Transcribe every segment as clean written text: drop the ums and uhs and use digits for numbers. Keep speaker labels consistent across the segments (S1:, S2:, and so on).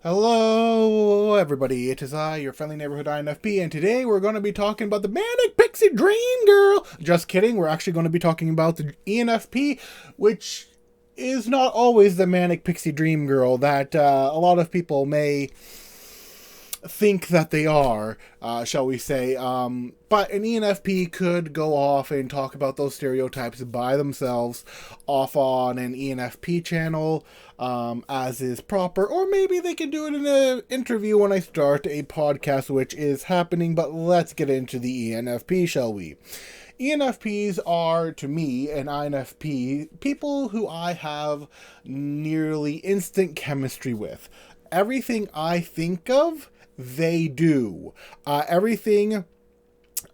S1: Hello, everybody. It is I, your friendly neighborhood INFP, and today we're going to be talking about the Manic Pixie Dream Girl. Just kidding. We're actually going to be talking about the ENFP, which is not always the Manic Pixie Dream Girl that a lot of people may think that they are, shall we say. But an ENFP could go off and talk about those stereotypes by themselves off on an ENFP channel, as is proper. Or maybe they can do it in an interview when I start a podcast, which is happening. But let's get into the ENFP, shall we? ENFPs are, to me, an INFP, people who I have nearly instant chemistry with. Everything I think of, they do. Everything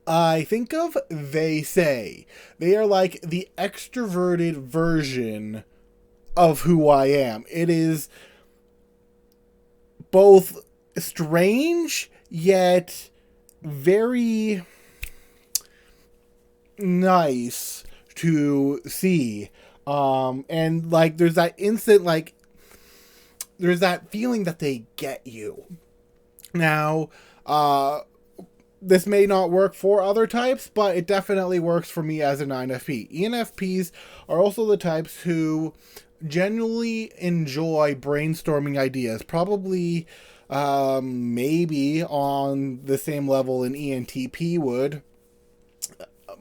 S1: I think of, they say. They are like the extroverted version of who I am. It is both strange, yet very nice to see. And like, there's that instant, like, there's that feeling that they get you. Now, this may not work for other types, but it definitely works for me as an INFP. ENFPs are also the types who genuinely enjoy brainstorming ideas. Probably, maybe on the same level an ENTP would.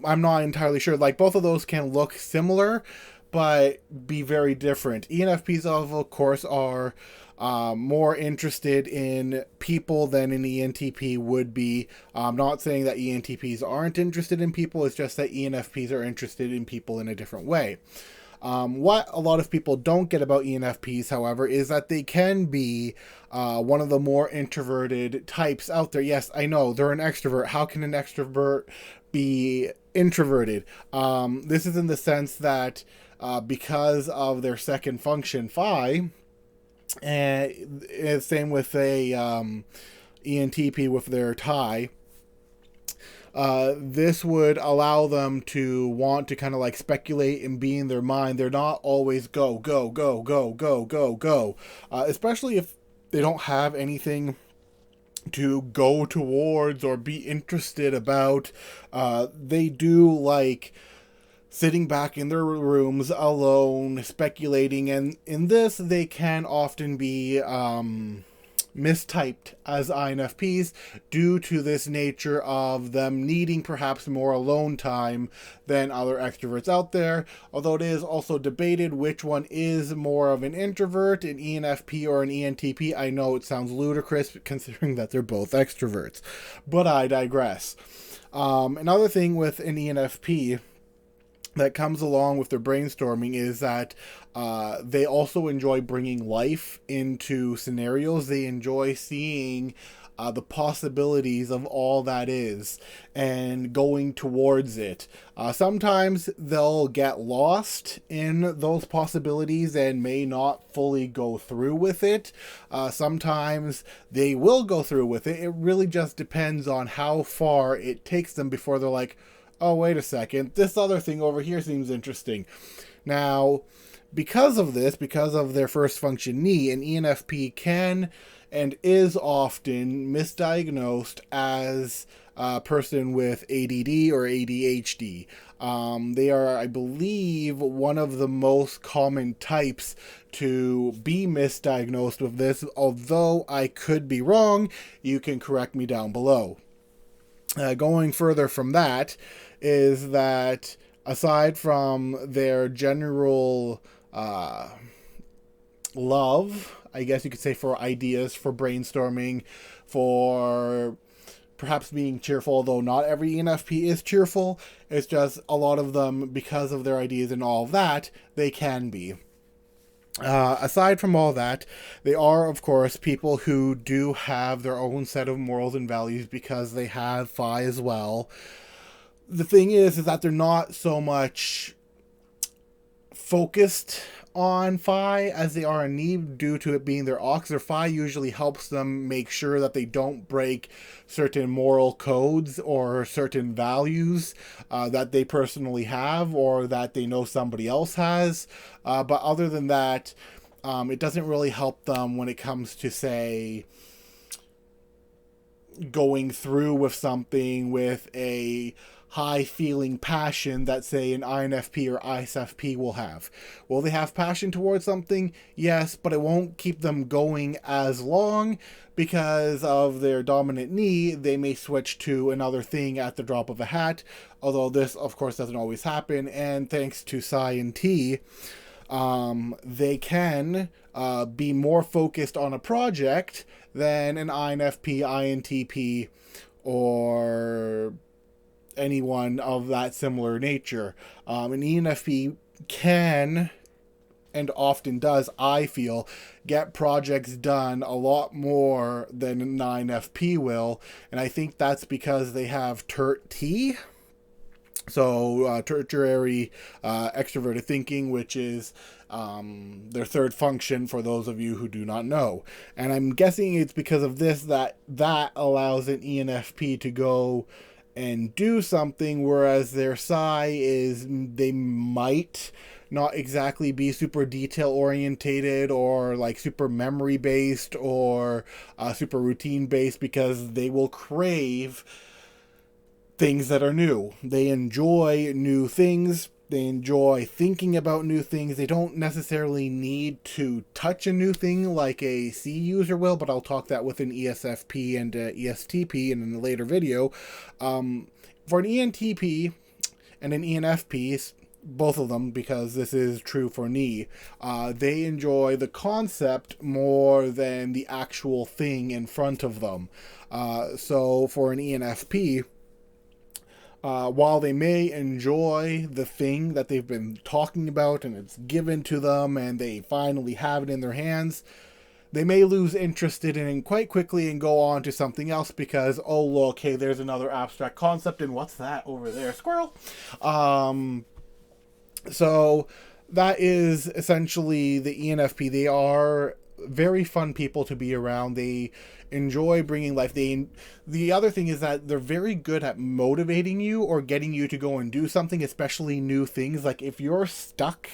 S1: I'm not entirely sure. Like, both of those can look similar, but be very different. ENFPs, of course, are more interested in people than an ENTP would be. I'm not saying that ENTPs aren't interested in people, it's just that ENFPs are interested in people in a different way. What a lot of people don't get about ENFPs, however, is that they can be one of the more introverted types out there. Yes, I know, they're an extrovert. How can an extrovert be introverted? This is in the sense that because of their second function, phi, and same with a ENTP with their tie. This would allow them to want to kind of like speculate and be in their mind. They're not always go, go, go, go, go, go, go. Especially if they don't have anything to go towards or be interested about. They do like sitting back in their rooms alone, speculating, and in this they can often be mistyped as INFPs due to this nature of them needing perhaps more alone time than other extroverts out there, although it is also debated which one is more of an introvert, an ENFP or an ENTP. I know it sounds ludicrous considering that they're both extroverts, but I digress. Another thing with an ENFP that comes along with their brainstorming is that they also enjoy bringing life into scenarios. They enjoy seeing the possibilities of all that is and going towards it. Sometimes they'll get lost in those possibilities and may not fully go through with it. Sometimes they will go through with it. It really just depends on how far it takes them before they're like, oh, wait a second, this other thing over here seems interesting. Now, because of this, because of their first function knee, an ENFP can and is often misdiagnosed as a person with ADD or ADHD. They are, I believe, one of the most common types to be misdiagnosed with this. Although I could be wrong, you can correct me down below. Going further from that is that aside from their general love, I guess you could say, for ideas, for brainstorming, for perhaps being cheerful, although not every ENFP is cheerful, it's just a lot of them, because of their ideas and all of that, they can be. Aside from all that, they are, of course, people who do have their own set of morals and values because they have phi as well. The thing is that they're not so much focused on phi as they are on knee due to it being their ox. Their phi usually helps them make sure that they don't break certain moral codes or certain values that they personally have or that they know somebody else has. But other than that, It doesn't really help them when it comes to, say, going through with something with a high feeling passion that, say, an INFP or ISFP will have. Will they have passion towards something? Yes, but it won't keep them going as long because of their dominant need. They may switch to another thing at the drop of a hat, although this, of course, doesn't always happen. And thanks to Psi and T, they can be more focused on a project than an INFP, INTP, or anyone of that similar nature. An ENFP can, and often does, I feel, get projects done a lot more than an INFP will, and I think that's because they have TERT-T. So tertiary extroverted thinking, which is their third function for those of you who do not know. And I'm guessing it's because of this that allows an ENFP to go and do something, whereas their psi is, they might not exactly be super detail orientated or like super memory based or super routine based, because they will crave things that are new. They enjoy new things. They enjoy thinking about new things. They don't necessarily need to touch a new thing like a C user will, but I'll talk that with an ESFP and ESTP in a later video. For an ENTP and an ENFP, both of them, because this is true for me, they enjoy the concept more than the actual thing in front of them. So for an ENFP, while they may enjoy the thing that they've been talking about and it's given to them and they finally have it in their hands, they may lose interest in it quite quickly and go on to something else because, oh, look, hey, there's another abstract concept, and what's that over there? Squirrel! So that is essentially the ENFP. They are very fun people to be around. They enjoy bringing life. The other thing is that they're very good at motivating you or getting you to go and do something, especially new things. Like if you're stuck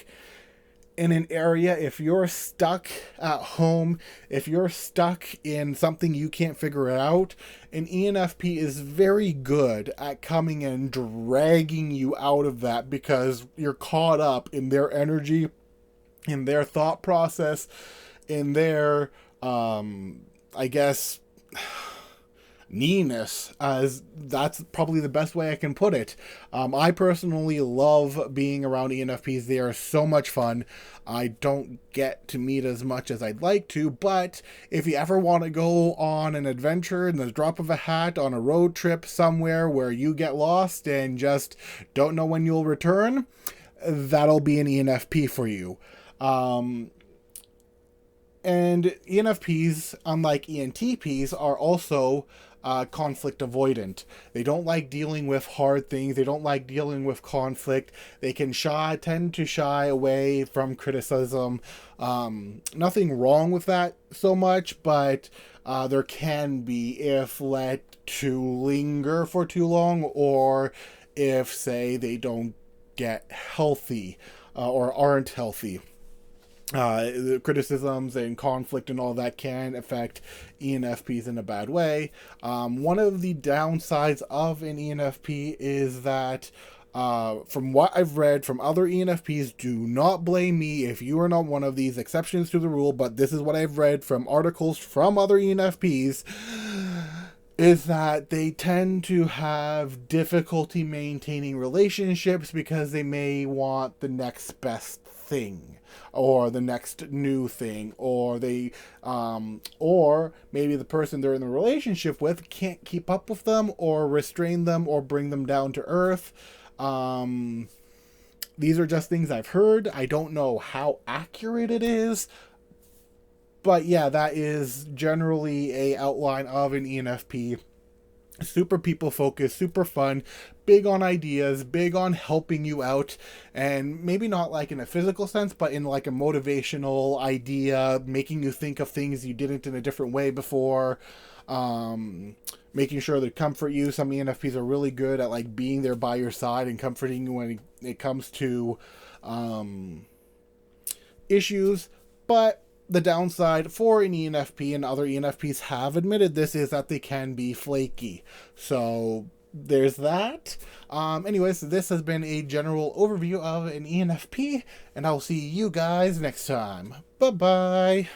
S1: in an area, if you're stuck at home, if you're stuck in something you can't figure out, an ENFP is very good at coming and dragging you out of that because you're caught up in their energy, in their thought process, in their, I guess, newness, as that's probably the best way I can put it. I personally love being around ENFPs. They are so much fun. I don't get to meet as much as I'd like to, but if you ever want to go on an adventure in the drop of a hat on a road trip somewhere where you get lost and just don't know when you'll return, that'll be an ENFP for you. And ENFPs, unlike ENTPs, are also conflict avoidant. They don't like dealing with hard things. They don't like dealing with conflict. They can tend to shy away from criticism. Nothing wrong with that so much, but there can be if let to linger for too long, or if, say, they don't get healthy or aren't healthy. The criticisms and conflict and all that can affect ENFPs in a bad way. One of the downsides of an ENFP is that, from what I've read from other ENFPs, do not blame me if you are not one of these exceptions to the rule, but this is what I've read from articles from other ENFPs, is that they tend to have difficulty maintaining relationships because they may want the next best thing or the next new thing, or they or maybe the person they're in the relationship with can't keep up with them or restrain them or bring them down to earth. These are just things I've heard. I don't know how accurate it is, but yeah, that is generally a outline of an ENFP. Super people focused, super fun, big on ideas, big on helping you out, and maybe not like in a physical sense, but in like a motivational idea, making you think of things you didn't in a different way before, making sure they comfort you. Some ENFPs are really good at like being there by your side and comforting you when it comes to issues. But the downside for an ENFP, and other ENFPs have admitted this, is that they can be flaky. So there's that. Anyways, this has been a general overview of an ENFP, and I'll see you guys next time. Bye bye.